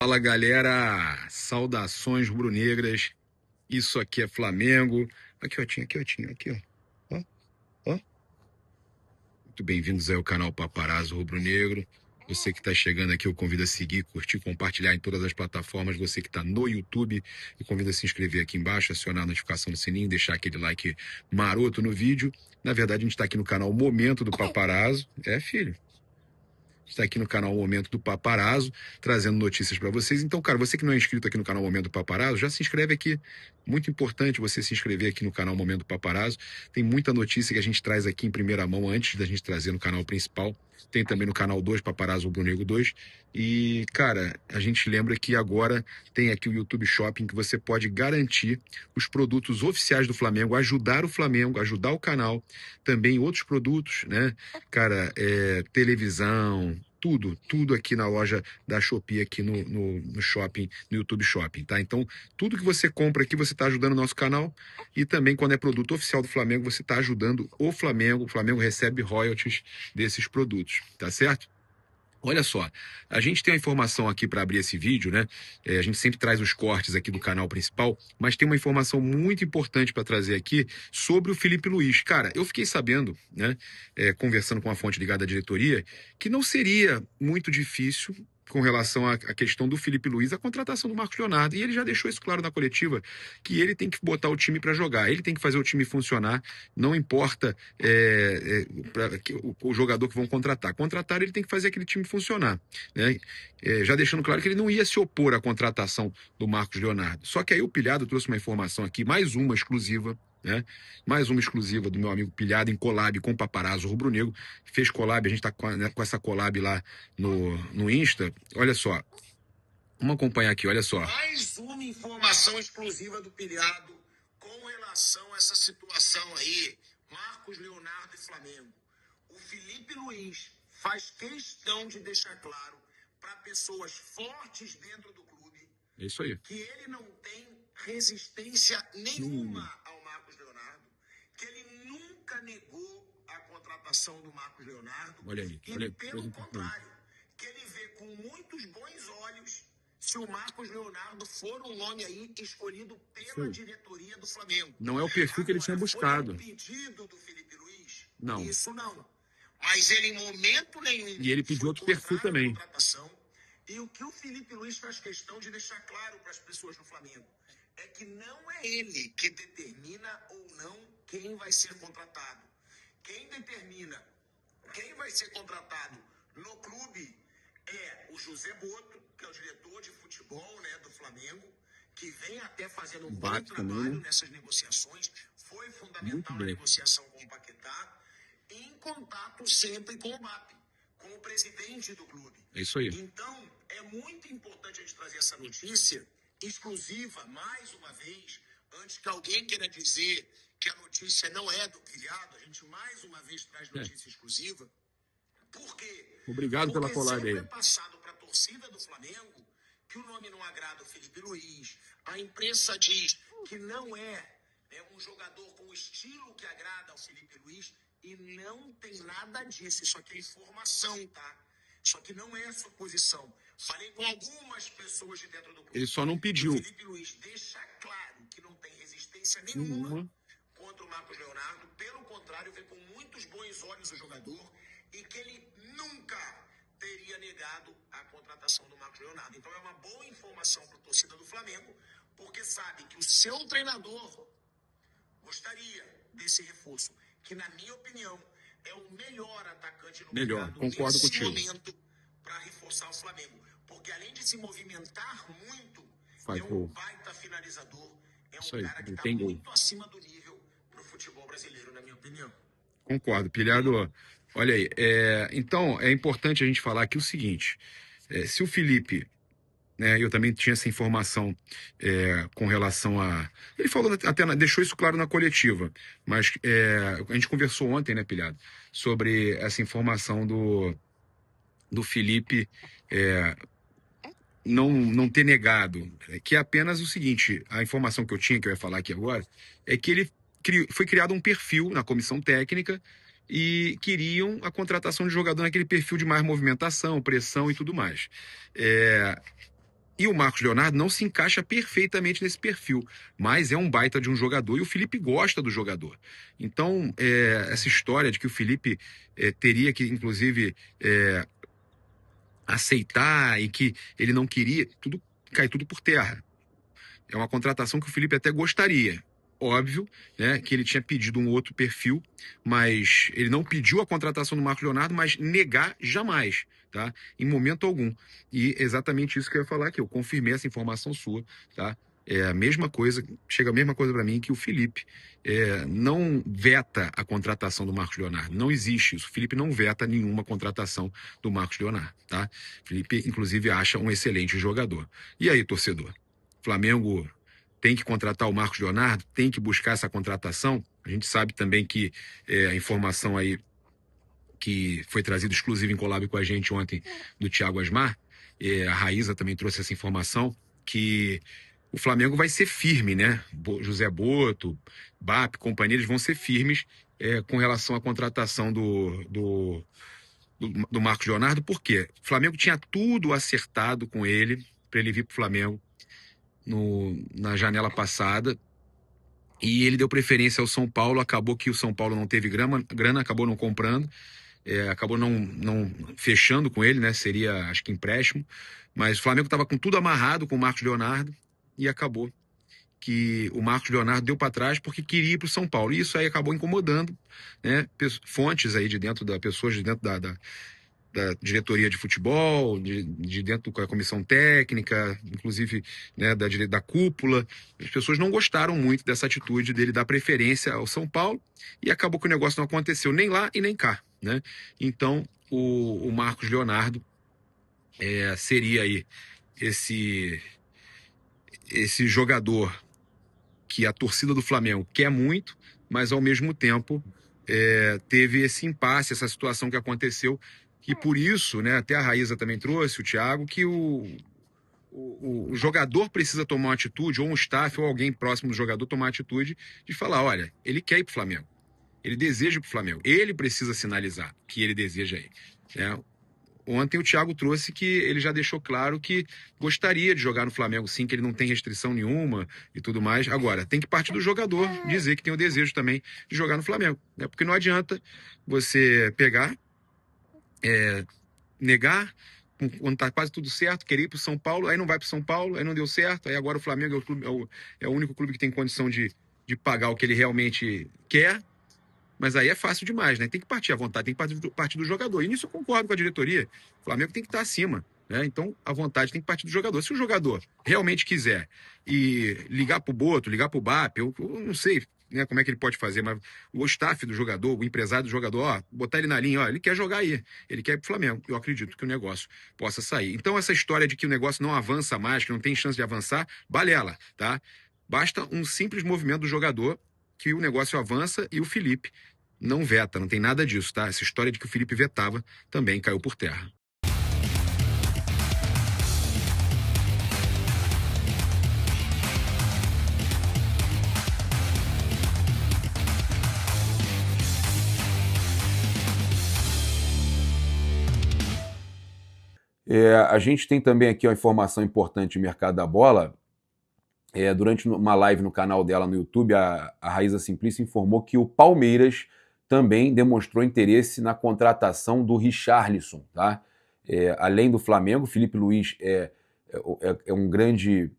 Fala galera, saudações rubro-negras, isso aqui é Flamengo. Aqui ó, aqui ó, ó, ó. Muito bem-vindos aí ao canal Paparazzo Rubro-Negro. Você que está chegando aqui, eu convido a seguir, curtir, compartilhar em todas as plataformas. Você que está no YouTube, eu convido a se inscrever aqui embaixo, acionar a notificação do sininho, deixar aquele like maroto no vídeo. Na verdade, a gente está aqui no canal Momento do Paparazzo. Filho. Está aqui no canal Momento do Paparazzo, trazendo notícias para vocês. Então, cara, você que não é inscrito aqui no canal Momento do Paparazzo, já se inscreve aqui. Muito importante você se inscrever aqui no canal Momento do Paparazzo. Tem muita notícia que a gente traz aqui em primeira mão antes da gente trazer no canal principal. Tem também no canal 2, Paparazzo Rubro Negro 2. E, cara, a gente lembra que agora tem aqui o YouTube Shopping, que você pode garantir os produtos oficiais do Flamengo, ajudar o Flamengo, ajudar o canal. Também outros produtos, né? Cara, televisão, tudo aqui na loja da Shopee, aqui no shopping, no YouTube Shopping, tá? Então, tudo que você compra aqui, você está ajudando o nosso canal. E também, quando é produto oficial do Flamengo, você está ajudando o Flamengo. O Flamengo recebe royalties desses produtos, tá certo? Olha só, a gente tem uma informação aqui para abrir esse vídeo, né? A gente sempre traz os cortes aqui do canal principal, mas tem uma informação muito importante para trazer aqui sobre o Felipe Luiz. Cara, eu fiquei sabendo, né, conversando com uma fonte ligada à diretoria, que não seria muito difícil com relação à questão do Felipe Luiz, a contratação do Marcos Leonardo. E ele já deixou isso claro na coletiva, que ele tem que botar o time para jogar, ele tem que fazer o time funcionar, não importa o jogador que vão contratar. Contratar, ele tem que fazer aquele time funcionar, né? Já deixando claro que ele não ia se opor à contratação do Marcos Leonardo. Só que aí o Pilhado trouxe uma informação aqui, mais uma exclusiva, né? Mais uma exclusiva do meu amigo Pilhado em collab com o Paparazzo Rubro Negro. Fez collab, a gente está com essa collab lá no Insta. Olha só, vamos acompanhar aqui, olha só. Mais uma informação exclusiva do Pilhado com relação a essa situação aí. Marcos Leonardo e Flamengo. O Felipe Luiz faz questão de deixar claro para pessoas fortes dentro do clube É isso aí. que ele não tem resistência nenhuma ao Marcos Leonardo, que ele nunca negou a contratação do Marcos Leonardo. Olha aí, e olha, pelo contrário, que ele vê com muitos bons olhos se o Marcos Leonardo for um nome aí escolhido pela diretoria do Flamengo. Não é o perfil que ele tinha buscado. Foi um pedido do Felipe Luiz? Não. Isso não. Mas ele em momento nenhum... E ele pediu outro perfil também. E o que o Felipe Luiz faz questão de deixar claro para as pessoas no Flamengo é que não é ele que determina ou não quem vai ser contratado. Quem determina quem vai ser contratado no clube é o José Boto, que é o diretor de futebol, né, do Flamengo, que vem até fazendo um bom trabalho nessas negociações, foi fundamental na negociação com o Paquetá, em contato sempre com o BAP, com o presidente do clube. É isso aí. Então, é muito importante a gente trazer essa notícia exclusiva, mais uma vez, antes que alguém queira dizer que a notícia não é do Pilhado, a gente mais uma vez traz notícia exclusiva. Por quê? Obrigado pela collab aí. Porque sempre é passado para a torcida do Flamengo que o nome não agrada ao Felipe Luiz. A imprensa diz que não é um jogador com o estilo que agrada ao Felipe Luiz. E não tem nada disso. Isso aqui é informação, tá? Isso aqui não é suposição. Falei com algumas pessoas de dentro do clube. Ele só não pediu. O Felipe Luiz deixa claro que não tem resistência nenhuma contra o Marcos Leonardo. Pelo contrário, vê com muitos bons olhos o jogador e que ele nunca teria negado a contratação do Marcos Leonardo. Então é uma boa informação para a torcida do Flamengo, porque sabe que o seu treinador gostaria desse reforço, que na minha opinião é o melhor atacante no mercado concordo nesse contigo. momento para reforçar o Flamengo. Porque além de se movimentar muito, Faz é um gol. baita finalizador, é um Isso aí, cara que está tem gol. muito acima do nível pro futebol brasileiro, na minha opinião. Concordo, Pilhado. Olha aí, então é importante a gente falar aqui o seguinte, se o Felipe, né, eu também tinha essa informação com relação a... Ele falou, até deixou isso claro na coletiva, mas a gente conversou ontem, né, Pilhado, sobre essa informação do Felipe não ter negado, que é apenas o seguinte, a informação que eu tinha, que eu ia falar aqui agora, é que ele foi criado um perfil na comissão técnica e queriam a contratação de jogador naquele perfil de mais movimentação, pressão e tudo mais. E o Marcos Leonardo não se encaixa perfeitamente nesse perfil, mas é um baita de um jogador e o Felipe gosta do jogador. Então, essa história de que o Felipe teria que, inclusive, aceitar e que ele não queria, cai tudo por terra. É uma contratação que o Felipe até gostaria. Óbvio, né, que ele tinha pedido um outro perfil, mas ele não pediu a contratação do Marcos Leonardo, mas negar jamais, tá? Em momento algum. E exatamente isso que eu ia falar aqui. Eu confirmei essa informação sua, tá? É a mesma coisa, chega a mesma coisa para mim que o Felipe não veta a contratação do Marcos Leonardo. Não existe isso. O Felipe não veta nenhuma contratação do Marcos Leonardo, tá? O Felipe, inclusive, acha um excelente jogador. E aí, torcedor? Flamengo tem que contratar o Marcos Leonardo, tem que buscar essa contratação. A gente sabe também que a informação aí que foi trazida exclusiva em collab com a gente ontem do Thiago Asmar, a Raíza também trouxe essa informação, que o Flamengo vai ser firme, né? José Boto, BAP, companhia, eles vão ser firmes com relação à contratação do Marcos Leonardo. Por quê? O Flamengo tinha tudo acertado com ele para ele vir para o Flamengo na janela passada, e ele deu preferência ao São Paulo. Acabou que o São Paulo não teve grana, acabou não comprando, acabou não fechando com ele, né? Seria, acho que, empréstimo, mas o Flamengo estava com tudo amarrado com o Marcos Leonardo e acabou que o Marcos Leonardo deu para trás porque queria ir para o São Paulo, e isso aí acabou incomodando, né, fontes aí pessoas de dentro da diretoria de futebol, de dentro da comissão técnica, inclusive, né, da cúpula. As pessoas não gostaram muito dessa atitude dele dar preferência ao São Paulo, e acabou que o negócio não aconteceu nem lá e nem cá, né? Então, o Marcos Leonardo seria aí esse jogador que a torcida do Flamengo quer muito, mas ao mesmo tempo teve esse impasse, essa situação que aconteceu, que por isso, né, até a Raíza também trouxe, o Thiago, que o jogador precisa tomar uma atitude, ou um staff, ou alguém próximo do jogador tomar uma atitude de falar, olha, ele quer ir pro Flamengo, ele deseja ir pro Flamengo, ele precisa sinalizar que ele deseja ir, né? Ontem o Thiago trouxe que ele já deixou claro que gostaria de jogar no Flamengo, sim, que ele não tem restrição nenhuma e tudo mais. Agora, tem que partir do jogador dizer que tem o desejo também de jogar no Flamengo, né? Porque não adianta você pegar, negar, quando tá quase tudo certo, querer ir pro São Paulo, aí não vai pro São Paulo, aí não deu certo, aí agora o Flamengo é o único clube que tem condição de pagar o que ele realmente quer. Mas aí é fácil demais, né? Tem que partir à vontade, tem que partir do jogador. E nisso eu concordo com a diretoria. O Flamengo tem que estar acima, né? Então a vontade tem que partir do jogador. Se o jogador realmente quiser e ligar pro Boto, ligar pro BAP, eu não sei, né, como é que ele pode fazer, mas o staff do jogador, o empresário do jogador, ó, botar ele na linha, ó, ele quer jogar aí, ele quer ir pro Flamengo. Eu acredito que o negócio possa sair. Então essa história de que o negócio não avança mais, que não tem chance de avançar, balela, tá? Basta um simples movimento do jogador que o negócio avança, e o Felipe não veta, não tem nada disso, tá? Essa história de que o Felipe vetava também caiu por terra. A gente tem também aqui uma informação importante de mercado da bola. Durante uma live no canal dela no YouTube, a Raíza Simplício informou que o Palmeiras também demonstrou interesse na contratação do Richarlison, tá? Além do Flamengo, Felipe Luiz é um grande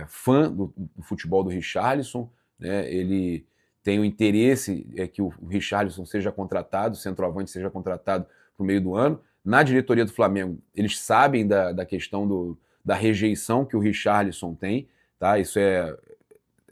fã do futebol do Richarlison, né? Ele tem o interesse que o Richarlison seja contratado, o centroavante seja contratado no meio do ano. Na diretoria do Flamengo, eles sabem da questão da rejeição que o Richarlison tem, tá? Isso é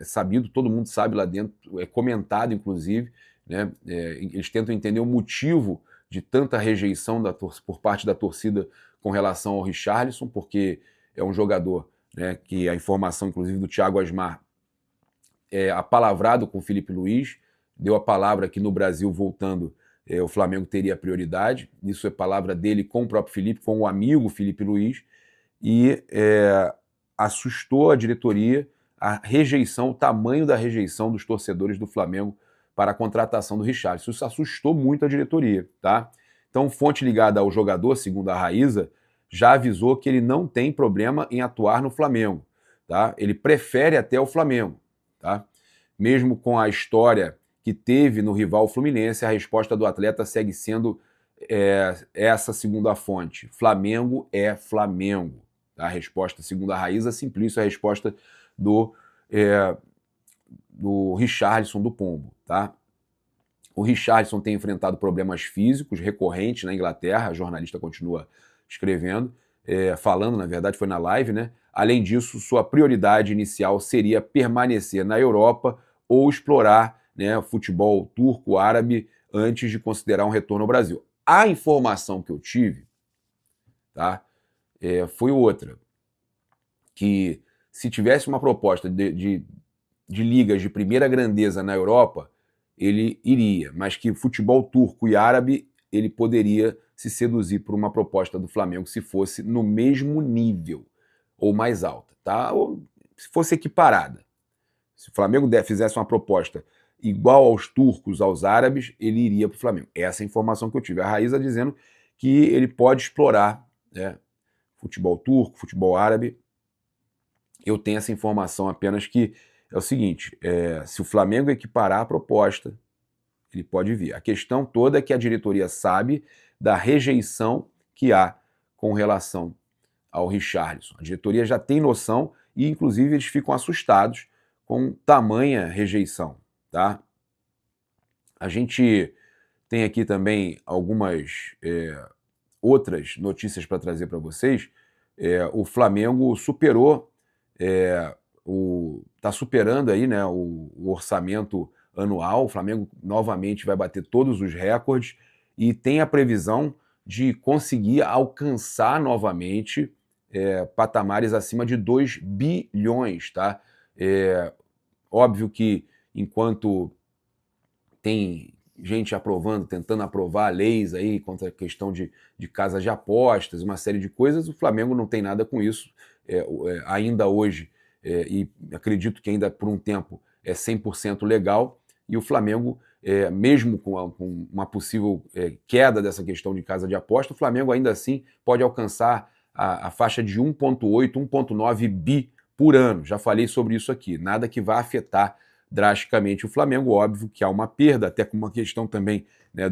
sabido, todo mundo sabe lá dentro, é comentado inclusive, né? Eles tentam entender o motivo de tanta rejeição por parte da torcida com relação ao Richarlison, porque é um jogador, né, que a informação inclusive do Thiago Asmar apalavrado com o Felipe Luiz, deu a palavra que no Brasil, voltando, o Flamengo teria prioridade. Isso é palavra dele com o próprio Felipe, com o amigo Felipe Luiz, e assustou a diretoria a rejeição, o tamanho da rejeição dos torcedores do Flamengo para a contratação do Richarlison. Isso assustou muito a diretoria, tá? Então, fonte ligada ao jogador, segundo a Raíza, já avisou que ele não tem problema em atuar no Flamengo, tá? Ele prefere até o Flamengo, tá? Mesmo com a história que teve no rival Fluminense, a resposta do atleta segue sendo essa segunda fonte. Flamengo é Flamengo. Tá? A resposta, segundo a Raíza Simplício, é a resposta do Richarlison do Pombo, tá? O Richarlison tem enfrentado problemas físicos recorrentes na Inglaterra, a jornalista continua escrevendo, falando, na verdade, foi na live, né? Além disso, sua prioridade inicial seria permanecer na Europa ou explorar, né, o futebol turco-árabe antes de considerar um retorno ao Brasil. A informação que eu tive, tá, foi outra, que se tivesse uma proposta de ligas de primeira grandeza na Europa, ele iria, mas que futebol turco e árabe, ele poderia se seduzir por uma proposta do Flamengo se fosse no mesmo nível ou mais alta, tá? Ou se fosse equiparada. Se o Flamengo fizesse uma proposta igual aos turcos, aos árabes, ele iria para o Flamengo. Essa é a informação que eu tive. A Raíza dizendo que ele pode explorar, né, futebol turco, futebol árabe. Eu tenho essa informação apenas que é o seguinte, se o Flamengo equiparar a proposta, ele pode vir. A questão toda é que a diretoria sabe da rejeição que há com relação ao Richarlison. A diretoria já tem noção e, inclusive, eles ficam assustados com tamanha rejeição, tá? A gente tem aqui também algumas outras notícias para trazer para vocês. O Flamengo superou, está superando aí, né, o orçamento anual. O Flamengo novamente vai bater todos os recordes e tem a previsão de conseguir alcançar novamente patamares acima de 2 bilhões, tá? Óbvio que enquanto tem gente aprovando, tentando aprovar leis aí contra a questão de casas de apostas, uma série de coisas, o Flamengo não tem nada com isso. Ainda hoje, e acredito que ainda por um tempo, é 100% legal, e o Flamengo, mesmo com uma possível queda dessa questão de casa de aposta, o Flamengo ainda assim pode alcançar a faixa de 1,8, 1,9 bi por ano. Já falei sobre isso aqui. Nada que vá afetar drasticamente o Flamengo. Óbvio que há uma perda, até com uma questão também, né,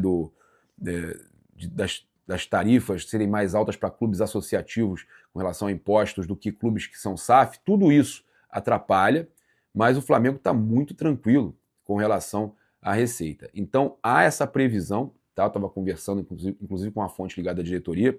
das tarifas serem mais altas para clubes associativos com relação a impostos do que clubes que são SAF. Tudo isso atrapalha, mas o Flamengo está muito tranquilo com relação à receita. Então, há essa previsão, tá? Eu estava conversando, inclusive com uma fonte ligada à diretoria,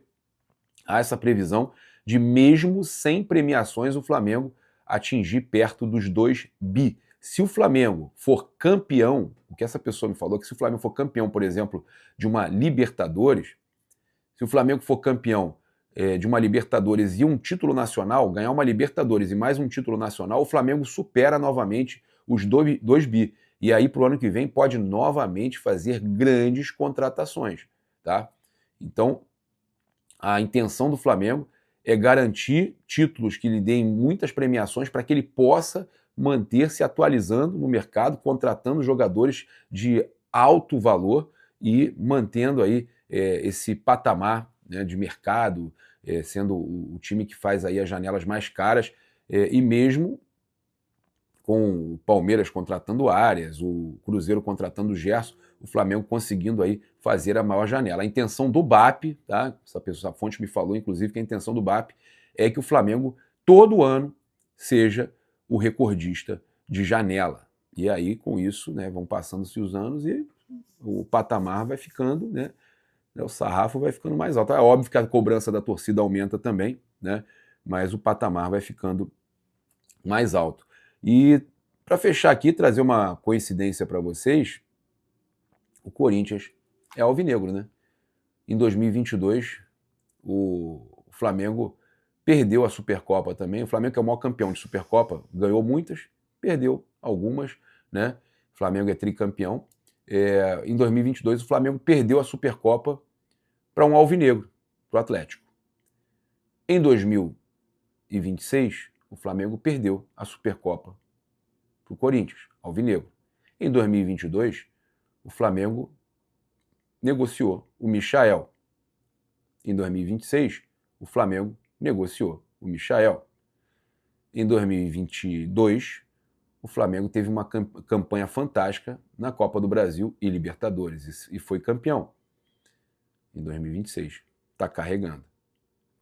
há essa previsão de, mesmo sem premiações, o Flamengo atingir perto dos 2 bi. Se o Flamengo for campeão, o que essa pessoa me falou, que se o Flamengo for campeão, por exemplo, de uma Libertadores, se o Flamengo for campeão de uma Libertadores e um título nacional, ganhar uma Libertadores e mais um título nacional, o Flamengo supera novamente os 2 bi. E aí, para o ano que vem, pode novamente fazer grandes contratações, tá? Então, a intenção do Flamengo é garantir títulos que lhe deem muitas premiações para que ele possa manter-se atualizando no mercado, contratando jogadores de alto valor e mantendo aí esse patamar, né, de mercado, sendo o time que faz aí as janelas mais caras, e mesmo com o Palmeiras contratando Arias, o Cruzeiro contratando o Gerson, o Flamengo conseguindo aí fazer a maior janela. A intenção do BAP, tá? Essa fonte me falou, inclusive, que a intenção do BAP é que o Flamengo, todo ano, seja o recordista de janela. E aí, com isso, né, vão passando-se os anos e o patamar vai ficando, né, o sarrafo vai ficando mais alto. É óbvio que a cobrança da torcida aumenta também, né, mas o patamar vai ficando mais alto. E para fechar aqui, trazer uma coincidência para vocês, o Corinthians é alvinegro, né? Em 2022, o Flamengo perdeu a Supercopa também. O Flamengo, que é o maior campeão de Supercopa, ganhou muitas, perdeu algumas, né? O Flamengo é tricampeão. Em 2022, o Flamengo perdeu a Supercopa para um alvinegro, para o Atlético. Em 2026, o Flamengo perdeu a Supercopa para o Corinthians, alvinegro. Em 2022, o Flamengo negociou o Michael. Em 2026, o Flamengo negociou o Michael. Em 2022, o Flamengo teve uma campanha fantástica na Copa do Brasil e Libertadores e foi campeão. Em 2026, está carregando.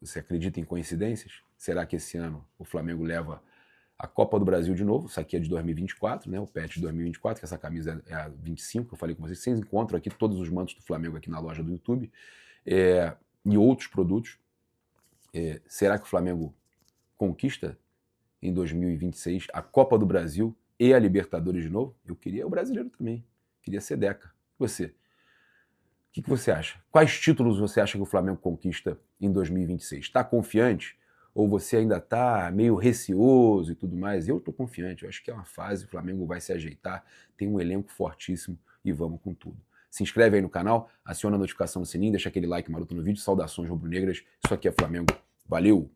Você acredita em coincidências? Será que esse ano o Flamengo leva a Copa do Brasil de novo? Isso aqui é de 2024, né? O PET de 2024, que essa camisa é a 25, eu falei com vocês. Vocês encontram aqui todos os mantos do Flamengo aqui na loja do YouTube e outros produtos. Será que o Flamengo conquista em 2026 a Copa do Brasil e a Libertadores de novo? Eu queria o brasileiro também. Queria ser Deca. E você? O que você acha? Quais títulos você acha que o Flamengo conquista em 2026? Está confiante? Ou você ainda está meio receoso e tudo mais? Eu estou confiante, eu acho que é uma fase, o Flamengo vai se ajeitar, tem um elenco fortíssimo e vamos com tudo. Se inscreve aí no canal, aciona a notificação no sininho, deixa aquele like maroto no vídeo, saudações rubro-negras, isso aqui é Flamengo, valeu!